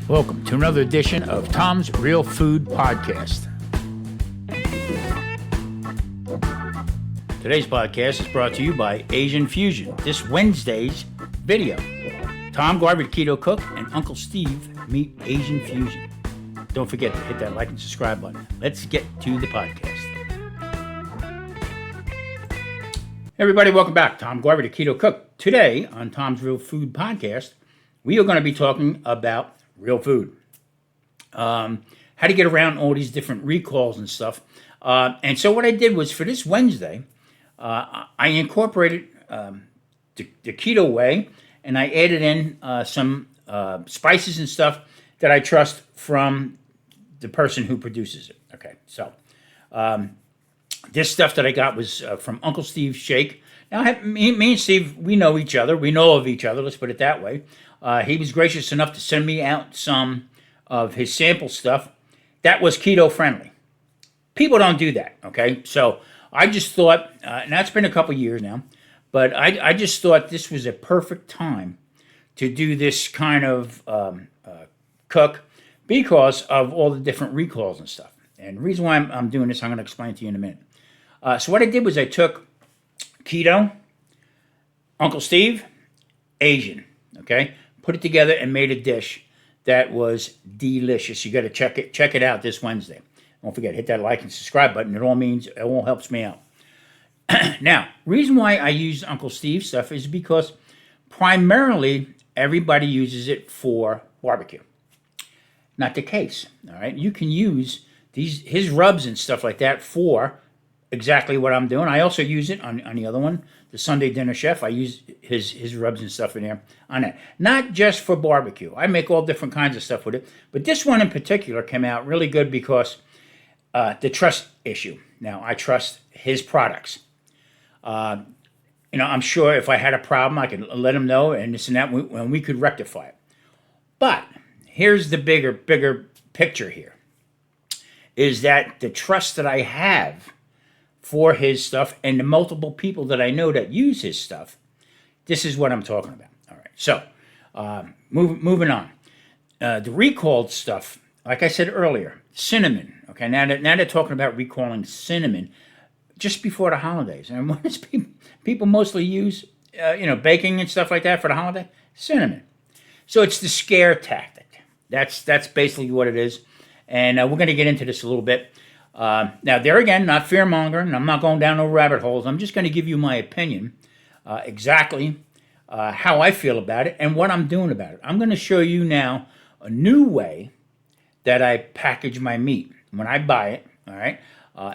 Welcome to another edition of Tom's Real Food Podcast. Today's podcast is brought to you by Asian Fusion. This Wednesday's video, Tom Garvey, the Keto Cook, and Uncle Steve meet Asian Fusion. Don't forget to hit that like and subscribe button. Let's get to the podcast. Hey everybody, welcome back. Tom Garvey, the Keto Cook. Today on Tom's Real Food Podcast, we are going to be talking about real food. How to get around all these different recalls and stuff. And so what I did was for this Wednesday, I incorporated the keto way, and I added in some spices and stuff that I trust from the person who produces it. Okay, so this stuff that I got was from Uncle Steve's Shake. Now, me and Steve, we know each other. We know of each other, let's put it that way. He was gracious enough to send me out some of his sample stuff that was keto friendly. People don't do that, okay? So I just thought, and that's been a couple years now, but I just thought this was a perfect time to do this kind of cook because of all the different recalls and stuff. And the reason why I'm doing this, I'm going to explain to you in a minute. So what I did was I took keto, Uncle Steve, Asian, okay? Put it together and made a dish that was delicious. You got to check it out this Wednesday. Don't forget, hit that like and subscribe button. It all helps me out. Now, reason why I use Uncle Steve's stuff is because primarily everybody uses it for barbecue. Not the case, all right? You can use his rubs and stuff like that for exactly what I'm doing. I also use it on the other one, the Sunday Dinner Chef. I use his rubs and stuff in there on that. Not just for barbecue. I make all different kinds of stuff with it. But this one in particular came out really good because the trust issue. Now, I trust his products. I'm sure if I had a problem, I could let him know and this and that, and we could rectify it. But here's the bigger picture here, is that the trust that I have for his stuff and the multiple people that I know that use his stuff, this is what I'm talking about. All right, so moving on. The recalled stuff, like I said earlier, cinnamon. Okay, now they're talking about recalling cinnamon just before the holidays. And what does people mostly use, baking and stuff like that for the holiday? Cinnamon. So it's the scare tactic. That's basically what it is. And we're going to get into this a little bit. Now, there again, not fear-mongering. I'm not going down no rabbit holes. I'm just going to give you my opinion, exactly how I feel about it and what I'm doing about it. I'm going to show you now a new way that I package my meat. When I buy it, all right,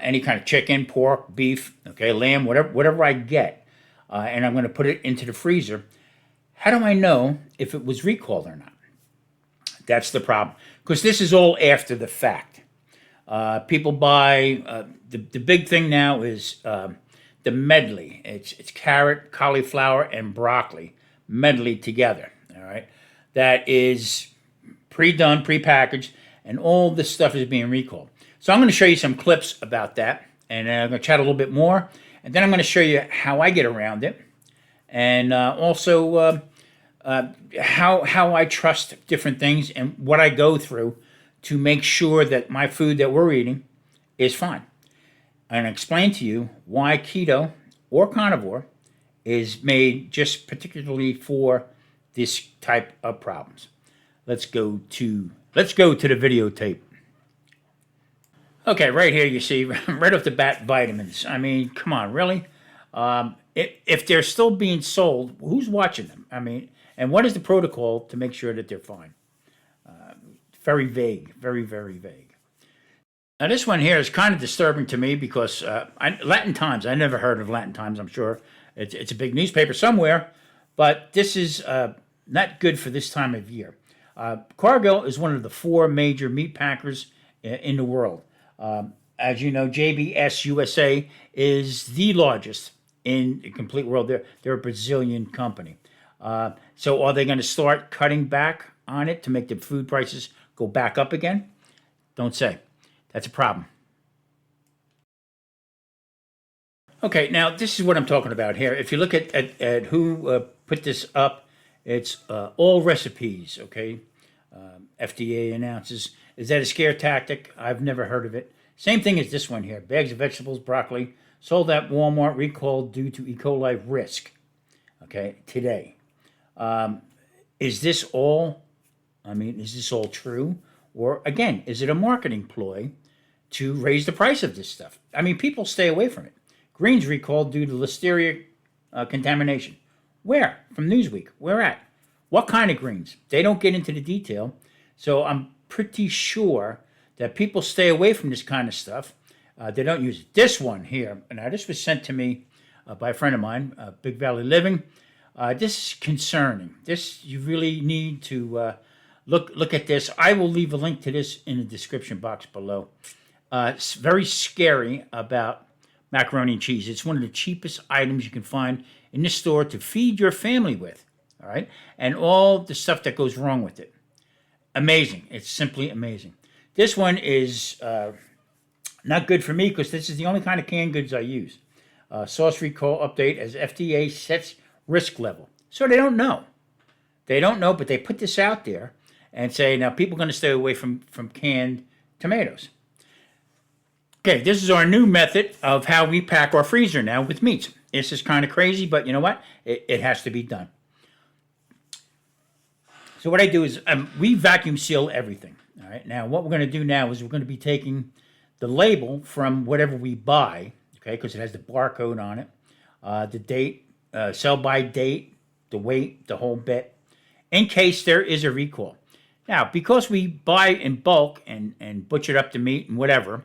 any kind of chicken, pork, beef, okay, lamb, whatever I get, and I'm going to put it into the freezer, how do I know if it was recalled or not? That's the problem. Because this is all after the fact. People buy, the big thing now is the medley. It's carrot, cauliflower, and broccoli medley together, all right? That is pre-done, pre-packaged, and all this stuff is being recalled. So I'm going to show you some clips about that, and I'm going to chat a little bit more, and then I'm going to show you how I get around it, and also how I trust different things and what I go through to make sure that my food that we're eating is fine. I'm going to explain to you why keto or carnivore is made just particularly for this type of problems. Let's go to the videotape. Okay, right here you see, right off the bat, vitamins. I mean, come on, really? If they're still being sold, who's watching them? I mean, and what is the protocol to make sure that they're fine? Very vague, very, very vague. Now, this one here is kind of disturbing to me because Latin Times, I never heard of Latin Times, I'm sure. It's a big newspaper somewhere, but this is not good for this time of year. Cargill is one of the 4 major meat packers in the world. As you know, JBS USA is the largest in the complete world. They're a Brazilian company. So are they going to start cutting back on it to make the food prices go back up again? Don't say. That's a problem. Okay, now this is what I'm talking about here. If you look at who put this up, it's All Recipes, okay? FDA announces. Is that a scare tactic? I've never heard of it. Same thing as this one here. Bags of vegetables, broccoli, sold at Walmart, recalled due to E. coli risk. Okay, today. Is this all, is this all true? Or again, is it a marketing ploy to raise the price of this stuff? People stay away from it. Greens recalled due to listeria contamination. Where? From Newsweek. Where at? What kind of greens? They don't get into the detail. So I'm pretty sure that people stay away from this kind of stuff. They don't use it. This one here, now this was sent to me by a friend of mine, Big Valley Living. This is concerning. This, you really need to look at this. I will leave a link to this in the description box below. It's very scary about macaroni and cheese. It's one of the cheapest items you can find in the store to feed your family with. All right, and all the stuff that goes wrong with it. Amazing. It's simply amazing. This one is not good for me because this is the only kind of canned goods I use. Sauce recall update as FDA sets risk level. So they don't know. They don't know, but they put this out there and say, now people are going to stay away from canned tomatoes. Okay, this is our new method of how we pack our freezer now with meats. This is kind of crazy, but you know what? It has to be done. So what I do is we vacuum seal everything. All right. Now what we're going to do now is we're going to be taking the label from whatever we buy, okay, because it has the barcode on it, the date, sell by date, the weight, the whole bit, in case there is a recall. Now, because we buy in bulk and butcher up the meat and whatever,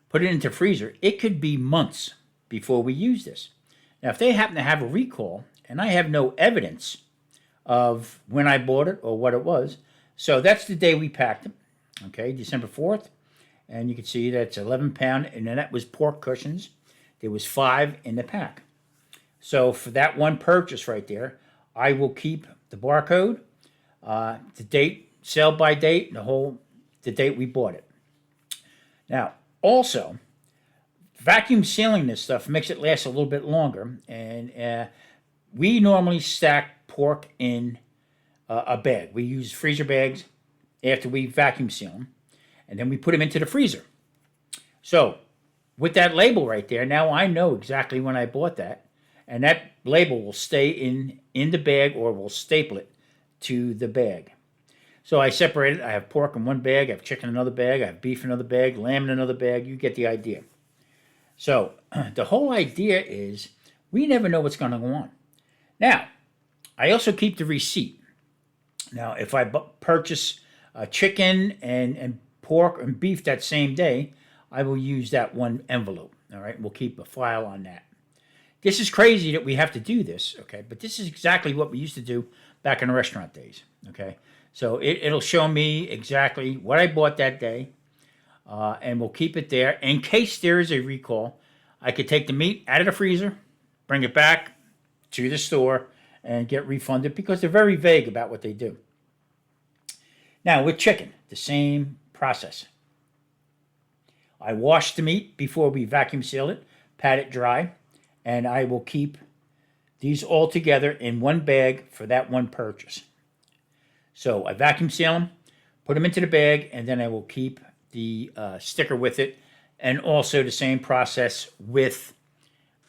put it into freezer, it could be months before we use this. Now, if they happen to have a recall and I have no evidence of when I bought it or what it was. So that's the day we packed them, okay, December 4th. And you can see that's 11 pound, and then that was pork cushions. There was 5 in the pack. So for that one purchase right there, I will keep the barcode, the date, sell by date, the date we bought it. Now, also, vacuum sealing this stuff makes it last a little bit longer, and we normally stack pork in a bag. We use freezer bags after we vacuum seal them, and then we put them into the freezer. So with that label right there, now I know exactly when I bought that, and that label will stay in the bag, or we'll staple it to the bag. So I separate it. I have pork in one bag, I have chicken in another bag, I have beef in another bag, lamb in another bag. You get the idea. So the whole idea is we never know what's going to go on. Now, I also keep the receipt. Now, if I purchase chicken and pork and beef that same day, I will use that one envelope. All right, we'll keep a file on that. This is crazy that we have to do this, okay? But this is exactly what we used to do back in the restaurant days, okay? So it'll show me exactly what I bought that day, and we'll keep it there. In case there is a recall, I could take the meat out of the freezer, bring it back to the store, and get refunded because they're very vague about what they do. Now, with chicken, the same process. I wash the meat before we vacuum seal it, pat it dry, and I will keep these all together in one bag for that one purchase. So I vacuum seal them, put them into the bag, and then I will keep the sticker with it, and also the same process with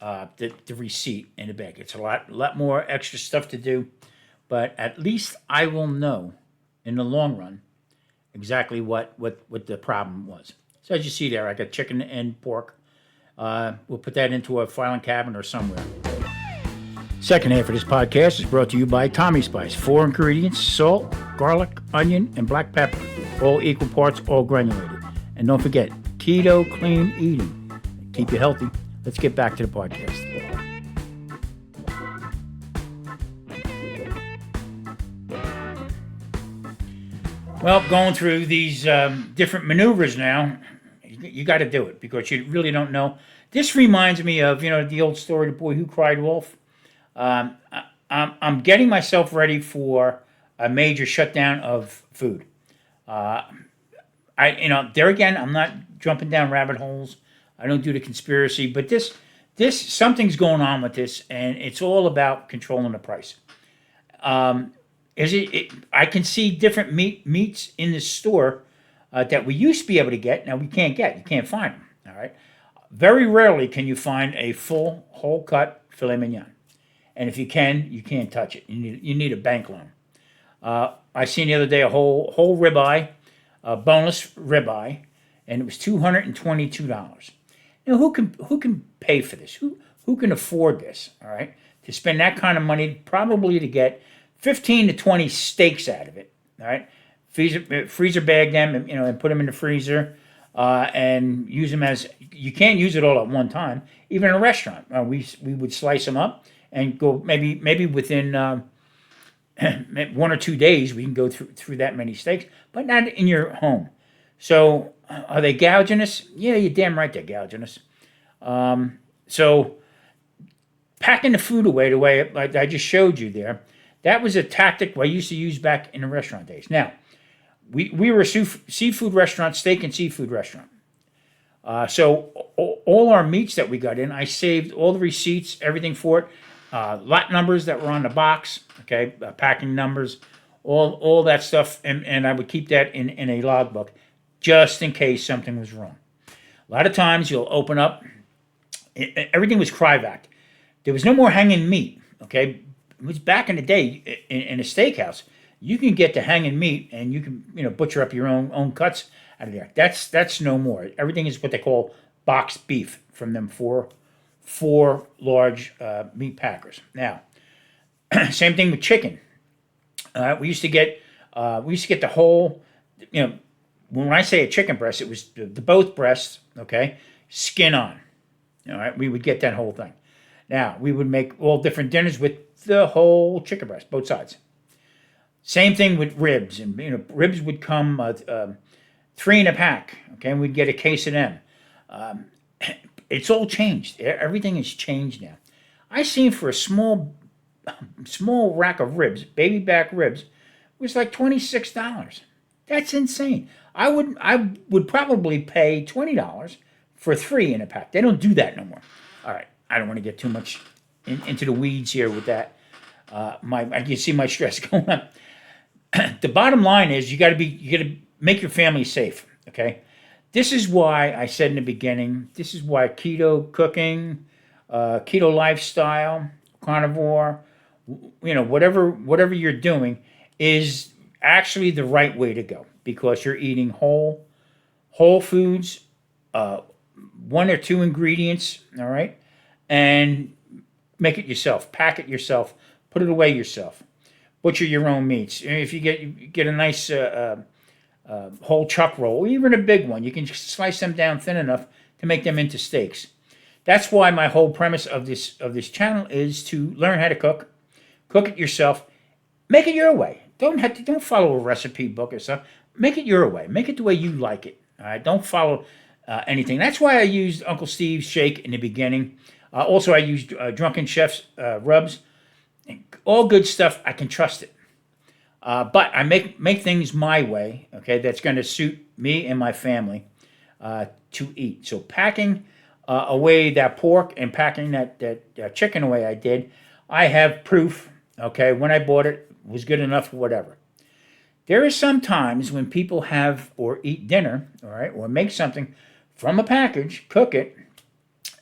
the receipt in the bag. It's a lot more extra stuff to do, but at least I will know in the long run exactly what the problem was. So as you see there, I got chicken and pork. We'll put that into a filing cabinet or somewhere. Second half of this podcast is brought to you by Tommy Spice. 4 ingredients: salt, garlic, onion, and black pepper. All equal parts, all granulated. And don't forget, keto clean eating. Keep you healthy. Let's get back to the podcast. Well, going through these different maneuvers now, you got to do it because you really don't know. This reminds me of, the old story, The Boy Who Cried Wolf. I'm getting myself ready for a major shutdown of food. There again, I'm not jumping down rabbit holes. I don't do the conspiracy, but this something's going on with this, and it's all about controlling the price. I can see different meats in the store that we used to be able to get. Now we can't get. You can't find them. All right. Very rarely can you find a full whole cut filet mignon, and if you can, you can't touch it. You need a bank loan. I seen the other day a whole ribeye, a boneless ribeye, and it was $222. Now who can pay for this? Who can afford this? All right, to spend that kind of money probably to get 15 to 20 steaks out of it. All right, freezer bag them, and put them in the freezer, and use them as you can't use it all at one time. Even in a restaurant, we would slice them up and go maybe within 1 or 2 days we can go through that many steaks, but not in your home. So are they gouging us? Yeah, you're damn right they're gouging us. So packing the food away the way like I just showed you there, that was a tactic I used to use back in the restaurant days. Now, we were a seafood restaurant, steak and seafood restaurant. So all our meats that we got in, I saved all the receipts, everything for it, lot numbers that were on the box, okay, packing numbers, all that stuff, and I would keep that in a logbook just in case something was wrong. A lot of times you'll open up, everything was Cryovac. There was no more hanging meat, okay? It was back in the day in a steakhouse. You can get the hanging meat and you can butcher up your own cuts out of there. That's no more. Everything is what they call boxed beef from them four large meat packers. Now, same thing with chicken. We used to get the whole. When I say a chicken breast, it was the both breasts. Okay, skin on. All right, we would get that whole thing. Now we would make all different dinners with the whole chicken breast, both sides. Same thing with ribs, and ribs would come 3 in a pack. Okay, and we'd get a case of them. It's all changed. Everything has changed now. I seen for a small rack of ribs, baby back ribs, was like $26. That's insane. I would probably pay $20 for 3 in a pack. They don't do that no more. All right, I don't want to get too much into the weeds here with that. I can see my stress going up. The bottom line is you got to make your family safe. Okay, this is why I said in the beginning. This is why keto cooking, keto lifestyle, carnivore, whatever you're doing is actually the right way to go because you're eating whole foods, 1 or 2 ingredients. All right, and make it yourself, pack it yourself, put it away yourself. Butcher your own meats. If you get a nice whole chuck roll, or even a big one, you can slice them down thin enough to make them into steaks. That's why my whole premise of this channel is to learn how to cook it yourself, make it your way. Don't follow a recipe book or stuff. Make it your way. Make it the way you like it. All right. Don't follow anything. That's why I used Uncle Steve's shake in the beginning. Also, I used Drunken Chef's rubs. All good stuff. I can trust it. But I make things my way, okay, that's going to suit me and my family to eat. So packing away that pork and packing that chicken away I have proof, okay, when I bought it was good enough, whatever. There is some times when people have or eat dinner, all right, or make something from a package, cook it,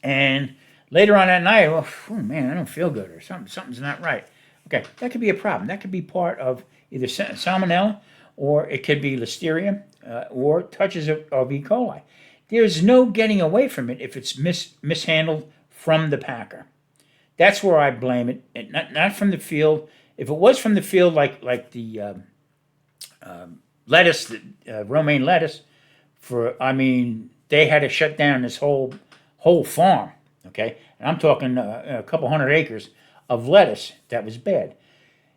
and later on that night, oh man, I don't feel good or something's not right. Okay, that could be a problem. That could be part of either salmonella or it could be listeria or touches of E. coli. There's no getting away from it if it's mishandled from the packer. That's where I blame it, not from the field. If it was from the field, like the lettuce, romaine lettuce, they had to shut down this whole farm. Okay, and I'm talking a couple hundred acres of lettuce that was bad.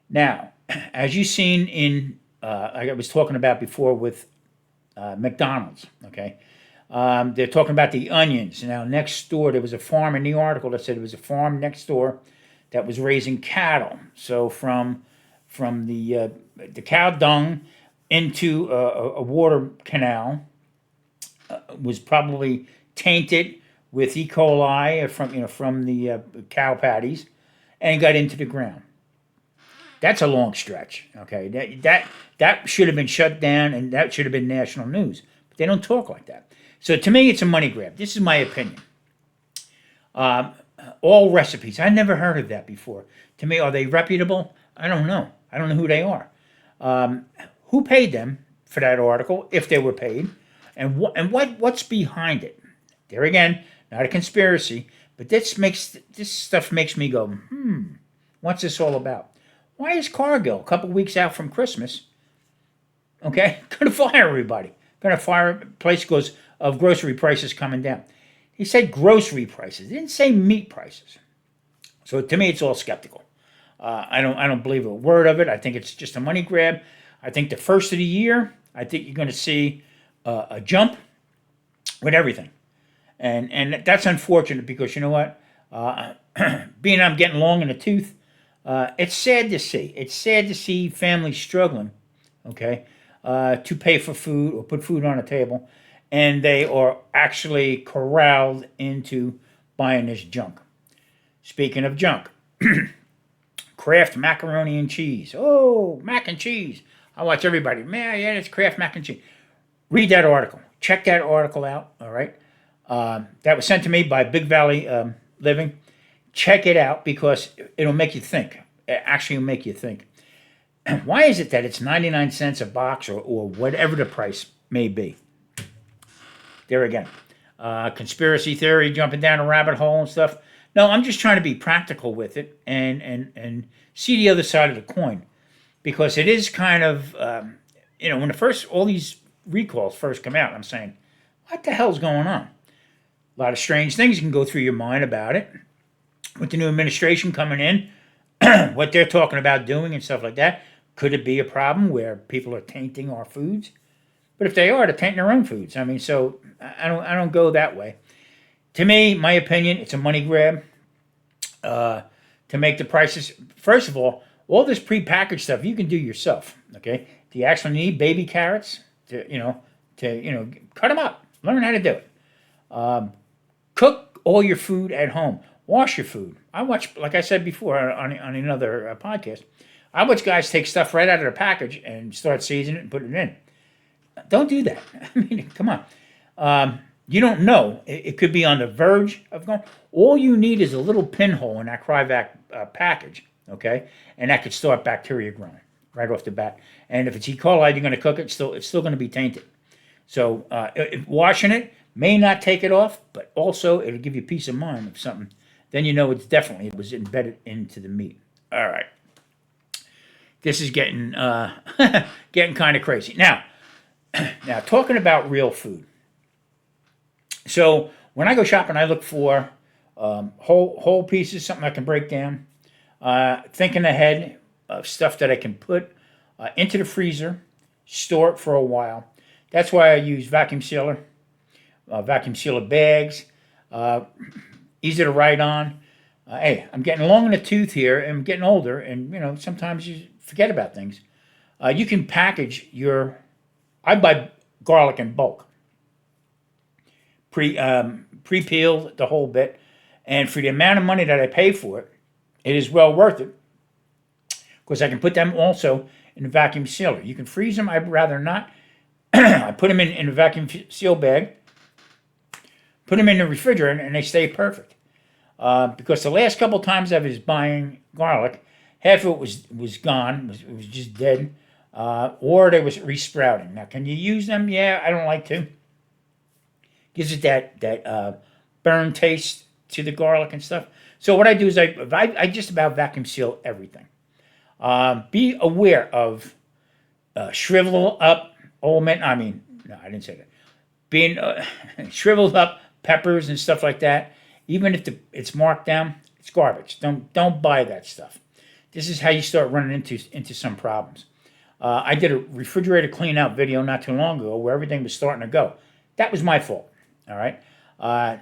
Now, as you've seen in, I was talking about before with McDonald's. Okay, they're talking about the onions. Now, next door there was a farm in the article that said it was a farm next door that was raising cattle. So from the cow dung into a water canal was probably tainted with E. coli from the cow patties, and got into the ground. That's a long stretch. Okay, that should have been shut down, and that should have been national news. But they don't talk like that. So to me, it's a money grab. This is my opinion. Um, all recipes. I never heard of that before. To me, are they reputable? I don't know. I don't know who they are. Um, who paid them for that article, if they were paid, and what's behind it? There again, not a conspiracy, but this stuff makes me go, what's this all about? Why is Cargill, a couple weeks out from Christmas, okay, going to fire everybody? Going to fire place because of grocery prices coming down. He said grocery prices. He didn't say meat prices. So to me, it's all skeptical. I don't believe a word of it. I think it's just a money grab. I think the first of the year, I think you're going to see a jump with everything, and that's unfortunate because you know what, being I'm getting long in the tooth, it's sad to see. It's sad to see families struggling, okay, to pay for food or put food on the table, and they are actually corralled into buying this junk. Speaking of junk, Kraft macaroni and cheese. Oh, mac and cheese. I watch everybody. Man, yeah, it's Kraft mac and cheese. Read that article. Check that article out. All right. That was sent to me by Big Valley Living. Check it out because it'll make you think. It actually will make you think. Why is it that it's 99 cents a box or whatever the price may be? There again. Conspiracy theory, jumping down a rabbit hole and stuff. No, I'm just trying to be practical with it and see the other side of the coin. Because it is kind of, when all these recalls first come out, I'm saying, what the hell's going on? A lot of strange things can go through your mind about it. With the new administration coming in, what they're talking about doing and stuff like that, could it be a problem where people are tainting our foods? But if they are, they're tainting their own foods. I mean, so I don't go that way. To me, my opinion, it's a money grab to make the prices. First of all this prepackaged stuff you can do yourself. Okay, do you actually need baby carrots to cut them up? Learn how to do it. Cook all your food at home. Wash your food. I watch, like I said before on another podcast, I watch guys take stuff right out of the package and start seasoning it and put it in. Don't do that. I mean, come on. You don't know. It could be on the verge of going. All you need is a little pinhole in that Cryovac package, okay? And that could start bacteria growing right off the bat. And if it's E. coli, you're going to cook it, it's still going to be tainted. So washing it may not take it off, but also it'll give you peace of mind of something. Then you know it was embedded into the meat. All right. This is getting getting kind of crazy. Now talking about real food. So when I go shopping, I look for whole pieces, something I can break down. Thinking ahead of stuff that I can put into the freezer, store it for a while. That's why I use vacuum sealer bags, easy to write on. Hey, I'm getting long in the tooth here, and I'm getting older, and sometimes you forget about things. You can package I buy garlic in bulk, pre-peeled the whole bit, and for the amount of money that I pay for it, it is well worth it because I can put them also in a vacuum sealer. You can freeze them. I'd rather not. I put them in a vacuum seal bag, put them in the refrigerator, and they stay perfect. Because the last couple times I was buying garlic, half of it was gone. It was just dead. Or they was resprouting. Now, can you use them? Yeah, I don't like to. Gives it that burn taste to the garlic and stuff. So what I do is I just about vacuum seal everything. Be aware of shrivel up old men. I mean, no, I didn't say that. Being shriveled up peppers and stuff like that. Even if it's marked down, it's garbage. Don't buy that stuff. This is how you start running into some problems. I did a refrigerator clean out video not too long ago where everything was starting to go. That was my fault. All right. I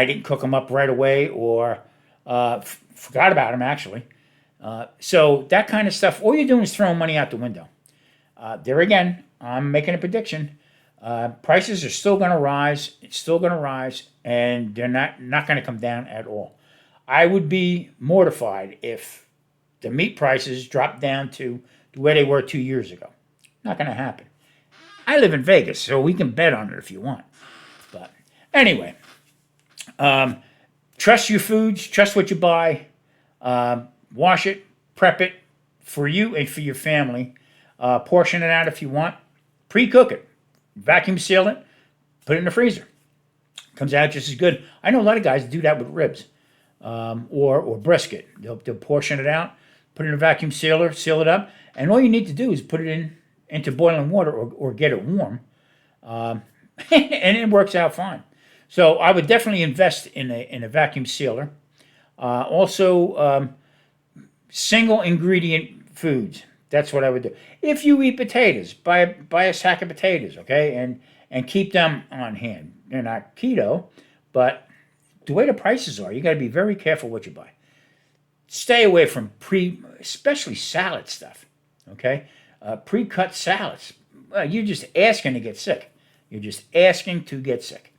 didn't cook them up right away or forgot about them actually. So that kind of stuff, all you're doing is throwing money out the window. There again, I'm making a prediction. Prices are still going to rise. It's still going to rise, and they're not going to come down at all. I would be mortified if the meat prices drop down to where they were 2 years ago. Not going to happen. I live in Vegas, so we can bet on it if you want. But anyway, trust your foods, trust what you buy, wash it, prep it for you and for your family. Portion it out if you want. Pre-cook it, vacuum seal it, put it in the freezer. Comes out just as good. I know a lot of guys do that with ribs or brisket. They'll portion it out, put it in a vacuum sealer, seal it up, and all you need to do is put it into boiling water or get it warm, and it works out fine. So I would definitely invest in a vacuum sealer. Also, single ingredient foods. That's what I would do. If you eat potatoes, buy a sack of potatoes, okay, and keep them on hand. They're not keto, but the way the prices are, you got to be very careful what you buy. Stay away from especially salad stuff, okay? Pre-cut salads. Well, you're just asking to get sick. You're just asking to get sick.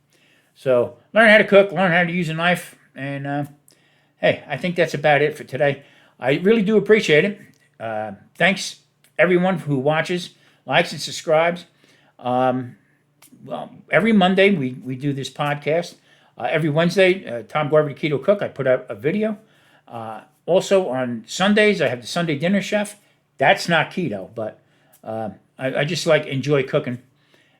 So learn how to cook, learn how to use a knife, and hey, I think that's about it for today. I really do appreciate it. Thanks, everyone who watches, likes, and subscribes. Well, every Monday we do this podcast. Every Wednesday, Tom Garvey the Keto Cook, I put out a video. Also on Sundays, I have the Sunday Dinner Chef. That's not keto, but I just enjoy cooking.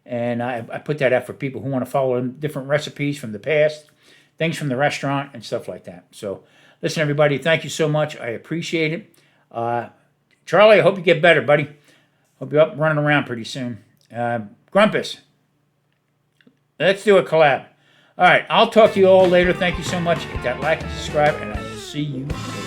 And I put that out for people who want to follow different recipes from the past, things from the restaurant, and stuff like that. So listen, everybody, thank you so much. I appreciate it. Charlie, I hope you get better, buddy. Hope you're up running around pretty soon. Grumpus, let's do a collab. All right, I'll talk to you all later. Thank you so much. Hit that like and subscribe, and I will see you later.